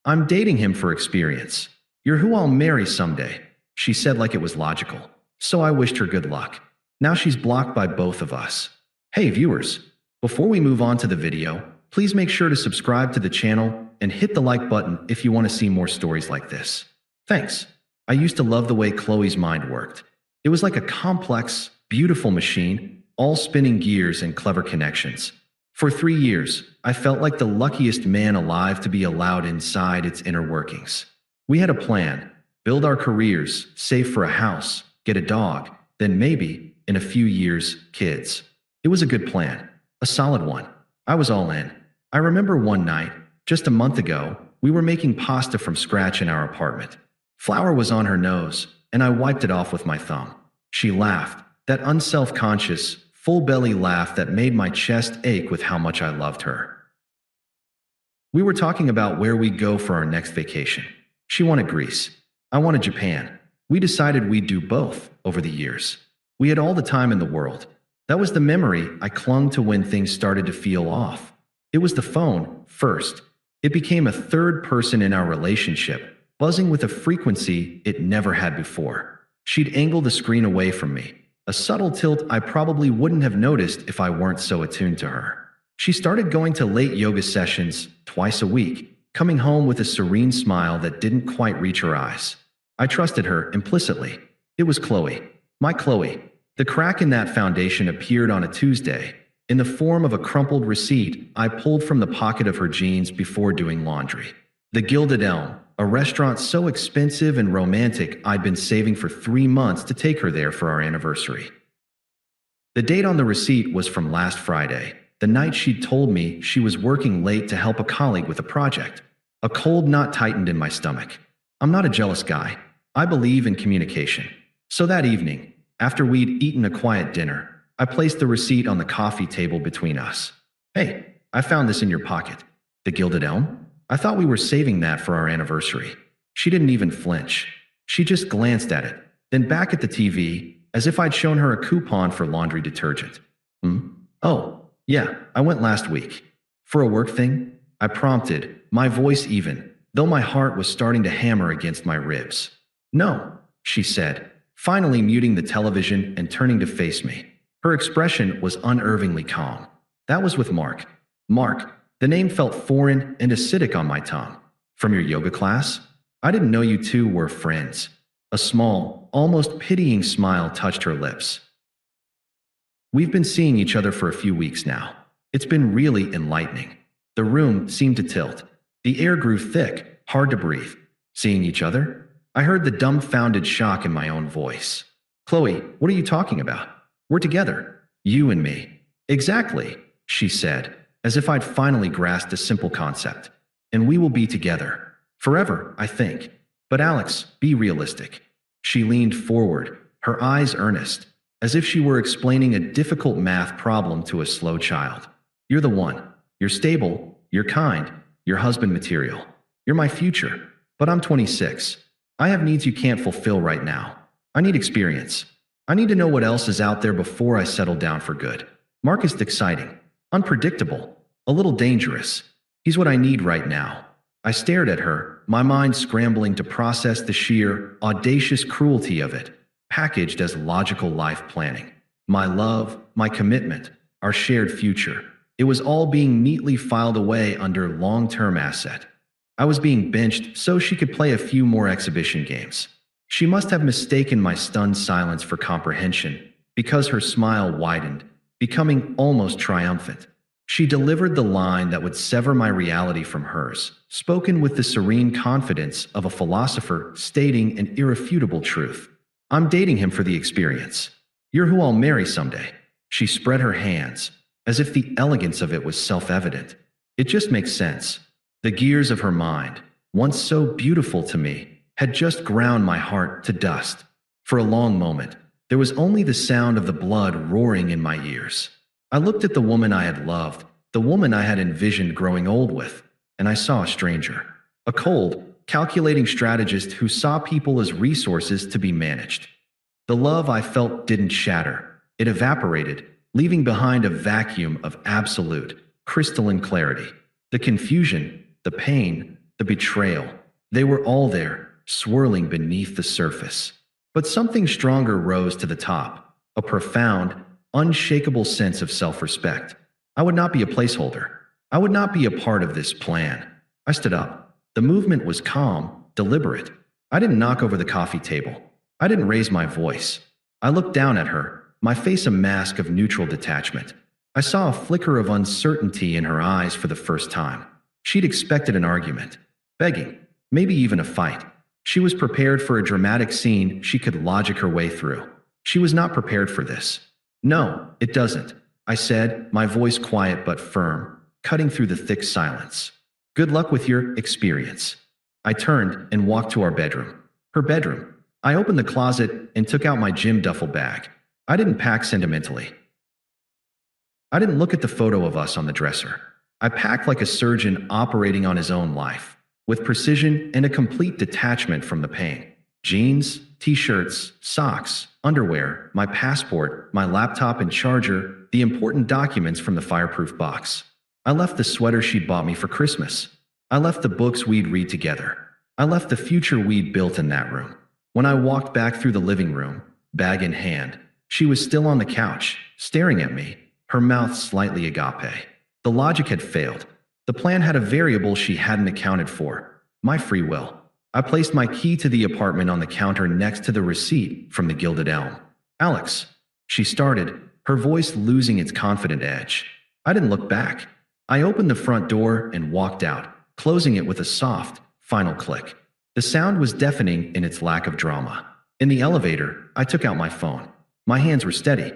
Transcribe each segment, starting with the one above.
I'm dating him for experience. You're who I'll marry someday, she said like it was logical. So I wished her good luck. Now she's blocked by both of us. Hey viewers, before we move on to the video, please make sure to subscribe to the channel and hit the like button if you want to see more stories like this. Thanks. I used to love the way Qley's mind worked. It was like a complex, beautiful machine, all spinning gears and clever connections. For 3 years, I felt like the luckiest man alive to be allowed inside its inner workings. We had a plan: build our careers, save for a house, get a dog, then maybe, in a few years, kids. It was a good plan, a solid one. I was all in. I remember one night, just a month ago, we were making pasta from scratch in our apartment. Flour was on her nose, and I wiped it off with my thumb. She laughed, that unself-conscious, full-belly laugh that made my chest ache with how much I loved her. We were talking about where we'd go for our next vacation. She wanted Greece. I wanted Japan. We decided we'd do both over the years. We had all the time in the world. That was the memory I clung to when things started to feel off. It was the phone, first. It became a third person in our relationship, buzzing with a frequency it never had before. She'd angle the screen away from me, a subtle tilt I probably wouldn't have noticed if I weren't so attuned to her. She started going to late yoga sessions twice a week, coming home with a serene smile that didn't quite reach her eyes. I trusted her implicitly. It was Qley. My Qley. The crack in that foundation appeared on a Tuesday, in the form of a crumpled receipt I pulled from the pocket of her jeans before doing laundry. The Gilded Elm, a restaurant so expensive and romantic I'd been saving for 3 months to take her there for our anniversary. The date on the receipt was from last Friday, the night she'd told me she was working late to help a colleague with a project. A cold knot tightened in my stomach. I'm not a jealous guy. I believe in communication. So that evening, after we'd eaten a quiet dinner, I placed the receipt on the coffee table between us. Hey, I found this in your pocket. The Gilded Elm? I thought we were saving that for our anniversary. She didn't even flinch. She just glanced at it, then back at the TV, as if I'd shown her a coupon for laundry detergent. Oh, yeah, I went last week. For a work thing? I prompted, my voice even, though my heart was starting to hammer against my ribs. No, she said, finally muting the television and turning to face me. Her expression was unnervingly calm. That was with Mark. Mark, the name felt foreign and acidic on my tongue. From your yoga class? I didn't know you two were friends. A small, almost pitying smile touched her lips. We've been seeing each other for a few weeks now. It's been really enlightening. The room seemed to tilt. The air grew thick, hard to breathe. Seeing each other? I heard the dumbfounded shock in my own voice. Qley, what are you talking about? We're together. You and me. Exactly, she said, as if I'd finally grasped a simple concept. And we will be together. Forever, I think. But Alex, be realistic. She leaned forward, her eyes earnest, as if she were explaining a difficult math problem to a slow child. You're the one. You're stable. You're kind. You're husband material. You're my future. But I'm 26. I have needs you can't fulfill right now. I need experience. I need to know what else is out there before I settle down for good. Mark is exciting, unpredictable, a little dangerous. He's what I need right now. I stared at her, my mind scrambling to process the sheer, audacious cruelty of it, packaged as logical life planning. My love, my commitment, our shared future. It was all being neatly filed away under long-term asset. I was being benched so she could play a few more exhibition games. She must have mistaken my stunned silence for comprehension, because her smile widened, becoming almost triumphant. She delivered the line that would sever my reality from hers, spoken with the serene confidence of a philosopher stating an irrefutable truth. I'm dating him for the experience. You're who I'll marry someday. She spread her hands, as if the elegance of it was self-evident. It just makes sense. The gears of her mind, once so beautiful to me, had just ground my heart to dust. For a long moment, there was only the sound of the blood roaring in my ears. I looked at the woman I had loved, the woman I had envisioned growing old with, and I saw a stranger. A cold, calculating strategist who saw people as resources to be managed. The love I felt didn't shatter. It evaporated, leaving behind a vacuum of absolute, crystalline clarity. The confusion, the pain, the betrayal. They were all there, swirling beneath the surface. But something stronger rose to the top, a profound, unshakable sense of self-respect. I would not be a placeholder. I would not be a part of this plan. I stood up. The movement was calm, deliberate. I didn't knock over the coffee table. I didn't raise my voice. I looked down at her, my face a mask of neutral detachment. I saw a flicker of uncertainty in her eyes for the first time. She'd expected an argument, begging, maybe even a fight. She was prepared for a dramatic scene she could logic her way through. She was not prepared for this. "No, it doesn't," I said, my voice quiet but firm, cutting through the thick silence. "Good luck with your experience." I turned and walked to our bedroom. Her bedroom. I opened the closet and took out my gym duffel bag. I didn't pack sentimentally. I didn't look at the photo of us on the dresser. I packed like a surgeon operating on his own life, with precision and a complete detachment from the pain. Jeans, t-shirts, socks, underwear, my passport, my laptop and charger, the important documents from the fireproof box. I left the sweater she'd bought me for Christmas. I left the books we'd read together. I left the future we'd built in that room. When I walked back through the living room, bag in hand, she was still on the couch, staring at me, her mouth slightly agape. The logic had failed. The plan had a variable she hadn't accounted for: my free will. I placed my key to the apartment on the counter next to the receipt from the Gilded Elm. "Alex," she started, her voice losing its confident edge. I didn't look back. I opened the front door and walked out, closing it with a soft, final click. The sound was deafening in its lack of drama. In the elevator, I took out my phone. My hands were steady.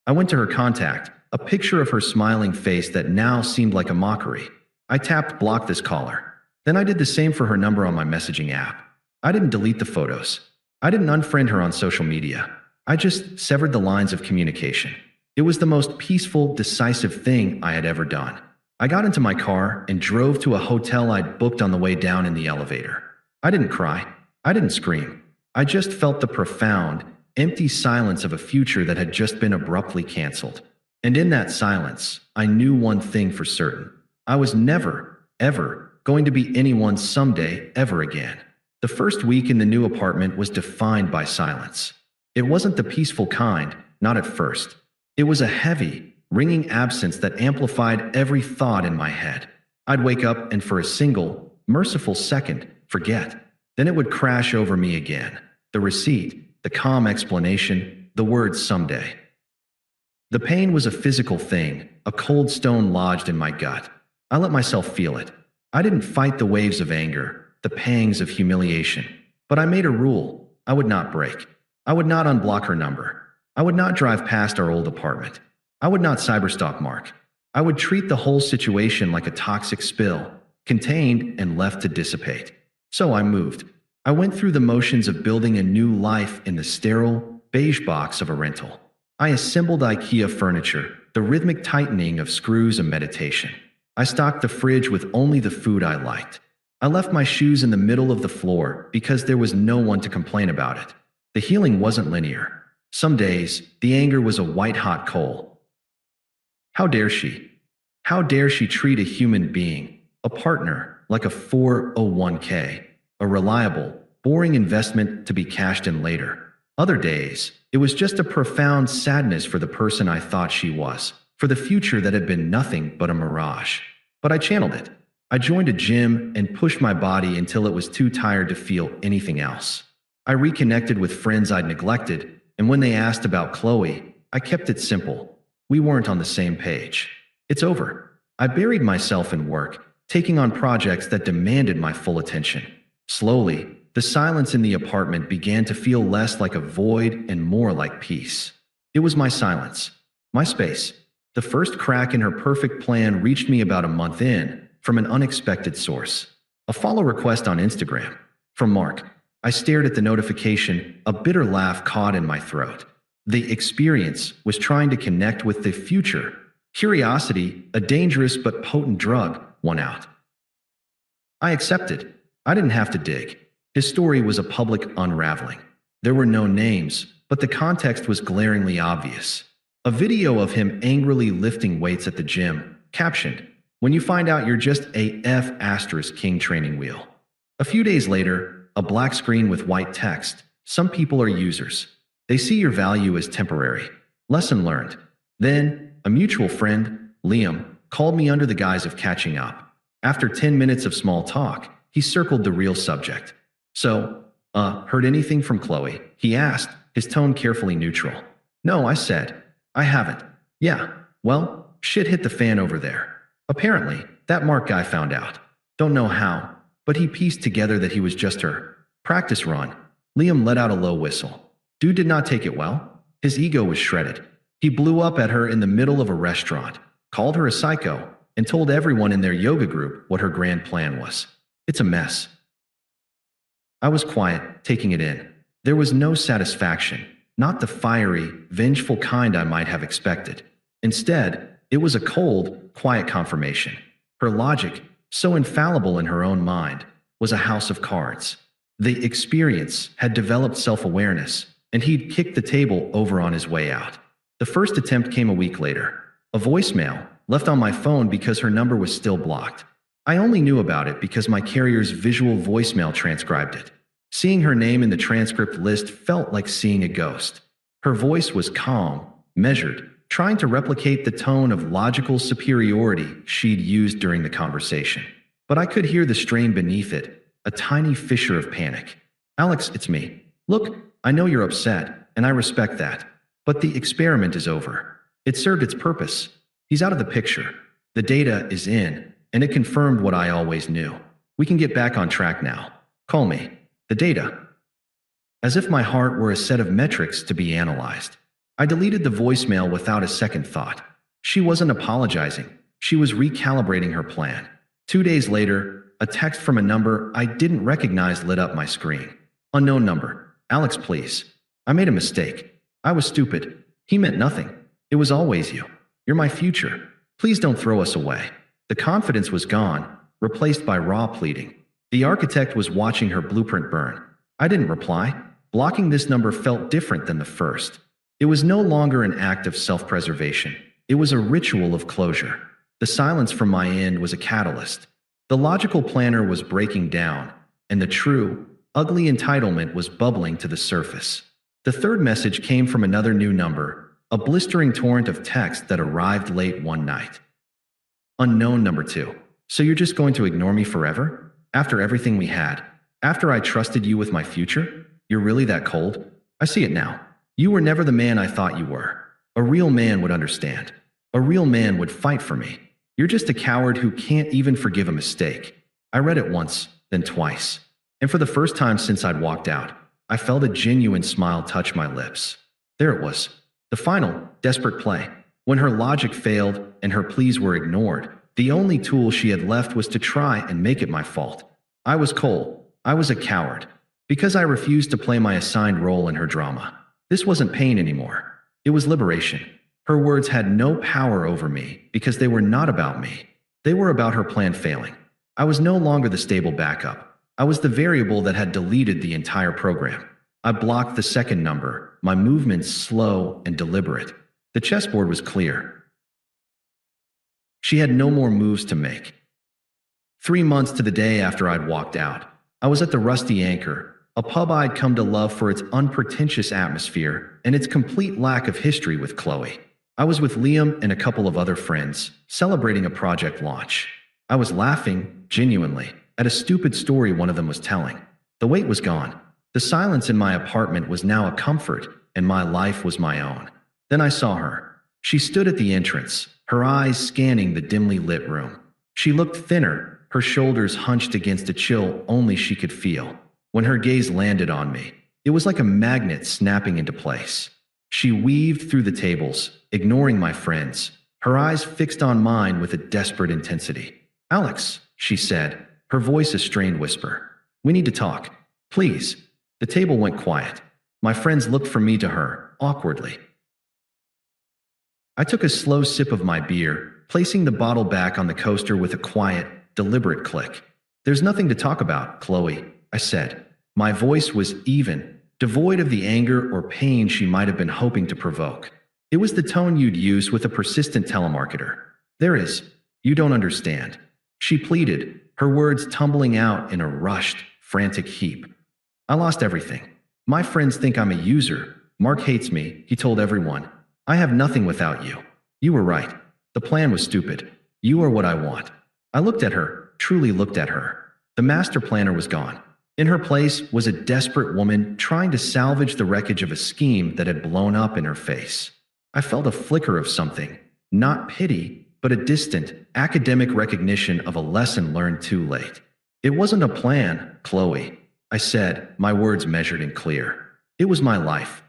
I went to her contact, a picture of her smiling face that now seemed like a mockery. I tapped block this caller. Then I did the same for her number on my messaging app. I didn't delete the photos. I didn't unfriend her on social media. I just severed the lines of communication. It was the most peaceful, decisive thing I had ever done. I got into my car and drove to a hotel I'd booked on the way down in the elevator. I didn't cry. I didn't scream. I just felt the profound, empty silence of a future that had just been abruptly canceled. And in that silence, I knew one thing for certain. I was never, ever going to be anyone someday ever again. The first week in the new apartment was defined by silence. It wasn't the peaceful kind, not at first. It was a heavy, ringing absence that amplified every thought in my head. I'd wake up and for a single, merciful second, forget. Then it would crash over me again. The receipt, the calm explanation, the words someday. The pain was a physical thing, a cold stone lodged in my gut. I let myself feel it. I didn't fight the waves of anger, the pangs of humiliation. But I made a rule. I would not break. I would not unblock her number. I would not drive past our old apartment. I would not cyberstalk Mark. I would treat the whole situation like a toxic spill, contained and left to dissipate. So I moved. I went through the motions of building a new life in the sterile, beige box of a rental. I assembled IKEA furniture, the rhythmic tightening of screws a meditation. I stocked the fridge with only the food I liked. I left my shoes in the middle of the floor because there was no one to complain about it. The healing wasn't linear. Some days, the anger was a white-hot coal. How dare she? How dare she treat a human being, a partner, like a 401k, a reliable, boring investment to be cashed in later? Other days, it was just a profound sadness for the person I thought she was, for the future that had been nothing but a mirage. But I channeled it. I joined a gym and pushed my body until it was too tired to feel anything else. I reconnected with friends I'd neglected, and when they asked about Qley, I kept it simple. We weren't on the same page. It's over. I buried myself in work, taking on projects that demanded my full attention. Slowly, the silence in the apartment began to feel less like a void and more like peace. It was my silence, my space. The first crack in her perfect plan reached me about a month in, from an unexpected source. A follow request on Instagram. From Mark. I stared at the notification, a bitter laugh caught in my throat. The experience was trying to connect with the future. Curiosity, a dangerous but potent drug, won out. I accepted. I didn't have to dig. His story was a public unraveling. There were no names, but the context was glaringly obvious. A video of him angrily lifting weights at the gym, captioned, when you find out you're just a F**king training wheel. A few days later, a black screen with white text. Some people are users. They see your value as temporary. Lesson learned. Then, a mutual friend, Liam, called me under the guise of catching up. After 10 minutes of small talk, he circled the real subject. So, heard anything from Qley? He asked, his tone carefully neutral. No, I said. I haven't. Yeah, well, shit hit the fan over there. Apparently, that Mark guy found out. Don't know how, but he pieced together that he was just her practice run. Liam let out a low whistle. Dude did not take it well. His ego was shredded. He blew up at her in the middle of a restaurant, called her a psycho, and told everyone in their yoga group what her grand plan was. It's a mess. I was quiet, taking it in. There was no satisfaction, not the fiery, vengeful kind I might have expected. Instead, it was a cold, quiet confirmation. Her logic, so infallible in her own mind, was a house of cards. The experience had developed self-awareness, and he'd kicked the table over on his way out. The first attempt came a week later. A voicemail, left on my phone because her number was still blocked. I only knew about it because my carrier's visual voicemail transcribed it. Seeing her name in the transcript list felt like seeing a ghost. Her voice was calm, measured, trying to replicate the tone of logical superiority she'd used during the conversation. But I could hear the strain beneath it, a tiny fissure of panic. Alex, it's me. Look, I know you're upset, and I respect that. But the experiment is over. It served its purpose. He's out of the picture. The data is in, and it confirmed what I always knew. We can get back on track now. Call me. The data. As if my heart were a set of metrics to be analyzed. I deleted the voicemail without a second thought. She wasn't apologizing. She was recalibrating her plan. 2 days later, a text from a number I didn't recognize lit up my screen. Unknown number. Alex, please. I made a mistake. I was stupid. He meant nothing. It was always you. You're my future. Please don't throw us away. The confidence was gone, replaced by raw pleading. The architect was watching her blueprint burn. I didn't reply. Blocking this number felt different than the first. It was no longer an act of self-preservation. It was a ritual of closure. The silence from my end was a catalyst. The logical planner was breaking down, and the true, ugly entitlement was bubbling to the surface. The third message came from another new number, a blistering torrent of text that arrived late one night. Unknown number 2. So you're just going to ignore me forever? After everything we had? After I trusted you with my future? You're really that cold? I see it now. You were never the man I thought you were. A real man would understand. A real man would fight for me. You're just a coward who can't even forgive a mistake. I read it once, then twice. And for the first time since I'd walked out, I felt a genuine smile touch my lips. There it was. The final, desperate play. When her logic failed and her pleas were ignored, the only tool she had left was to try and make it my fault. I was cold. I was a coward. Because I refused to play my assigned role in her drama. This wasn't pain anymore. It was liberation. Her words had no power over me because they were not about me. They were about her plan failing. I was no longer the stable backup. I was the variable that had deleted the entire program. I blocked the second number, my movements slow and deliberate. The chessboard was clear. She had no more moves to make. 3 months to the day after I'd walked out, I was at the Rusty Anchor, a pub I'd come to love for its unpretentious atmosphere and its complete lack of history with Qley. I was with Liam and a couple of other friends, celebrating a project launch. I was laughing, genuinely, at a stupid story one of them was telling. The weight was gone. The silence in my apartment was now a comfort, and my life was my own. Then I saw her. She stood at the entrance, her eyes scanning the dimly lit room. She looked thinner, her shoulders hunched against a chill only she could feel. When her gaze landed on me, it was like a magnet snapping into place. She weaved through the tables, ignoring my friends, her eyes fixed on mine with a desperate intensity. Alex, she said, her voice a strained whisper. We need to talk. Please. The table went quiet. My friends looked from me to her, awkwardly. I took a slow sip of my beer, placing the bottle back on the coaster with a quiet, deliberate click. There's nothing to talk about, Qley, I said. My voice was even, devoid of the anger or pain she might have been hoping to provoke. It was the tone you'd use with a persistent telemarketer. There is. You don't understand. She pleaded, her words tumbling out in a rushed, frantic heap. I lost everything. My friends think I'm a user. Mark hates me, he told everyone. I have nothing without you. You were right. The plan was stupid. You are what I want. I looked at her, truly looked at her. The master planner was gone. In her place was a desperate woman trying to salvage the wreckage of a scheme that had blown up in her face. I felt a flicker of something, not pity, but a distant, academic recognition of a lesson learned too late. It wasn't a plan, Qley, I said, my words measured and clear. It was my life.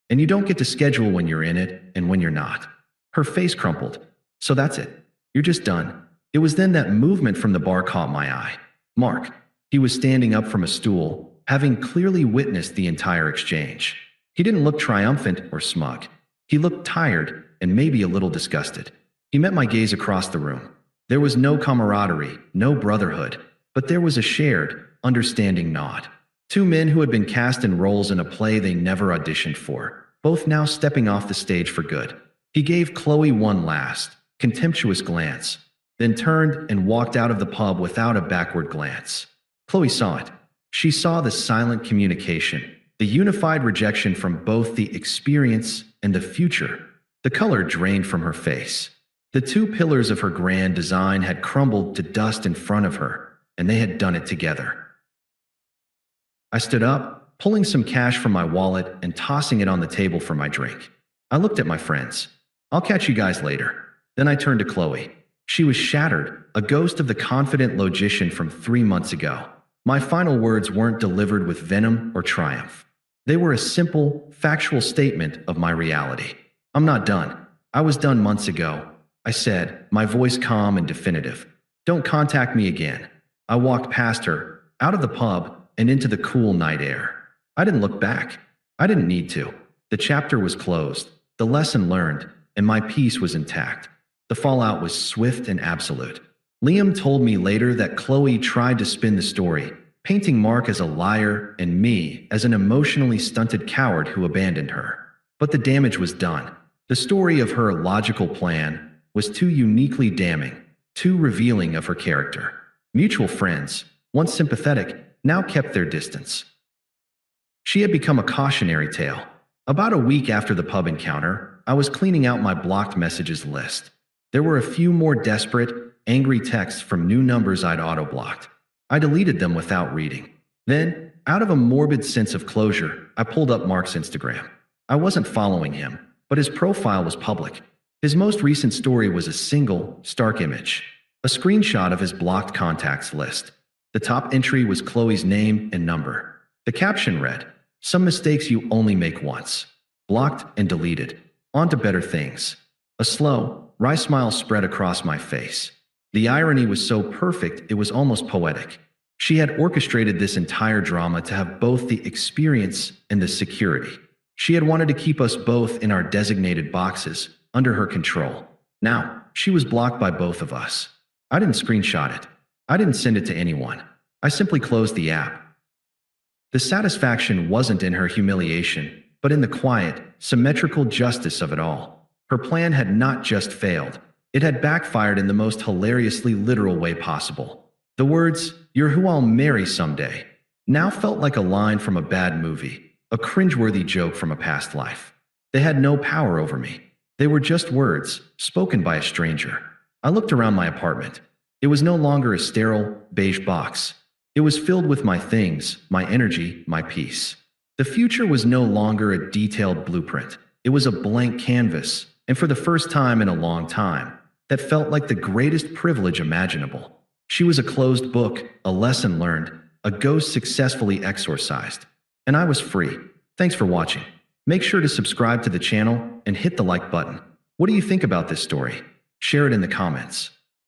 And you don't get to schedule when you're in it and when you're not. Her face crumpled. So that's it. You're just done. It was then that movement from the bar caught my eye. Mark. He was standing up from a stool, having clearly witnessed the entire exchange. He didn't look triumphant or smug. He looked tired and maybe a little disgusted. He met my gaze across the room. There was no camaraderie, no brotherhood, but there was a shared, understanding nod. Two men who had been cast in roles in a play they never auditioned for, both now stepping off the stage for good. He gave Qley one last, contemptuous glance, then turned and walked out of the pub without a backward glance. Qley saw it. She saw the silent communication, the unified rejection from both the experience and the future. The color drained from her face. The two pillars of her grand design had crumbled to dust in front of her, and they had done it together. I stood up, pulling some cash from my wallet and tossing it on the table for my drink. I looked at my friends. I'll catch you guys later. Then I turned to Qley. She was shattered, a ghost of the confident logician from 3 months ago. My final words weren't delivered with venom or triumph. They were a simple, factual statement of my reality. I'm not done. I was done months ago, I said, my voice calm and definitive. Don't contact me again. I walked past her, out of the pub, and into the cool night air. I didn't look back. I didn't need to. The chapter was closed, the lesson learned, and my peace was intact. The fallout was swift and absolute. Liam told me later that Qley tried to spin the story, painting Mark as a liar and me as an emotionally stunted coward who abandoned her. But the damage was done. The story of her logical plan was too uniquely damning, too revealing of her character. Mutual friends, once sympathetic, now kept their distance. She had become a cautionary tale. About a week after the pub encounter, I was cleaning out my blocked messages list. There were a few more desperate, angry texts from new numbers I'd auto-blocked. I deleted them without reading. Then, out of a morbid sense of closure, I pulled up Mark's Instagram. I wasn't following him, but his profile was public. His most recent story was a single, stark image, a screenshot of his blocked contacts list. The top entry was Qley's name and number. The caption read, "Some mistakes you only make once." Blocked and deleted. On to better things. A slow, wry smile spread across my face. The irony was so perfect it was almost poetic. She had orchestrated this entire drama to have both the experience and the security. She had wanted to keep us both in our designated boxes, under her control. Now, she was blocked by both of us. I didn't screenshot it. I didn't send it to anyone. I simply closed the app. The satisfaction wasn't in her humiliation, but in the quiet, symmetrical justice of it all. Her plan had not just failed. It had backfired in the most hilariously literal way possible. The words, "You're who I'll marry someday," now felt like a line from a bad movie, a cringeworthy joke from a past life. They had no power over me. They were just words, spoken by a stranger. I looked around my apartment. It was no longer a sterile, beige box. It was filled with my things, my energy, my peace. The future was no longer a detailed blueprint. It was a blank canvas, and for the first time in a long time, that felt like the greatest privilege imaginable. She was a closed book, a lesson learned, a ghost successfully exorcised. And I was free. Thanks for watching. Make sure to subscribe to the channel and hit the like button. What do you think about this story? Share it in the comments.